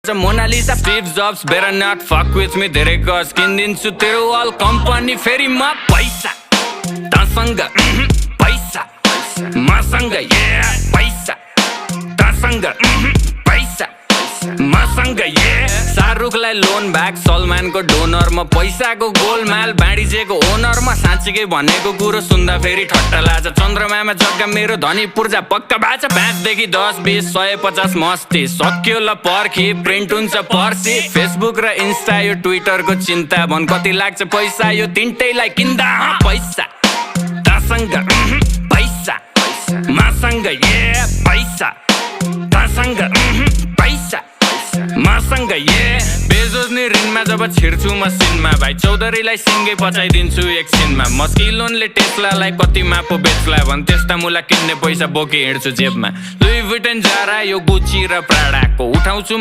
गर्छ Mona Lisa Steve Jobs better not fuck with me धेरै गज किनिदिन्छु तेरो अल कम्पनी फेरि म पैसा तसँग पैसा मसँग पैसा तसँग पैसा मसँग शाहरुखलाई लोन ब्याक सलमानको डोनर म पैसाको गोलमाल बाँडिजेको ओनर म साँच्चीकै भनेको कुरो सुन्दा फेरि ठट्टा लाग्छ चन्द्रमामा जग्गा मेरो धनी पूर्जा पक्का बाचा 5 देखि 10 20 150 मस्ती सक्यो ल पर्खी प्रिन्ट हुन्छ पर्सी फेसबुक र इन्स्टा यो ट्विटरको चिन्ता भन कति लाग्छ पैसा यो तिनटैलाई किन्दा पैसा तसँग पैसा मसँग पैसा तसँग पैसा मसँग बेजोज नि ऋणमा जब छिर्छु म सिनमा भाइ चौधरीलाई सिङ्गै पचाइदिन्छु एकछिनमा मस्किलोनले टेस्लालाई कतिमा पो बेच्ला भन् त्यस्ता मुला किन्ने पैसा बोकी हिँड्छु जेबमा लुई भुइटन जारा यो गुची र प्राडाको उठाउँछु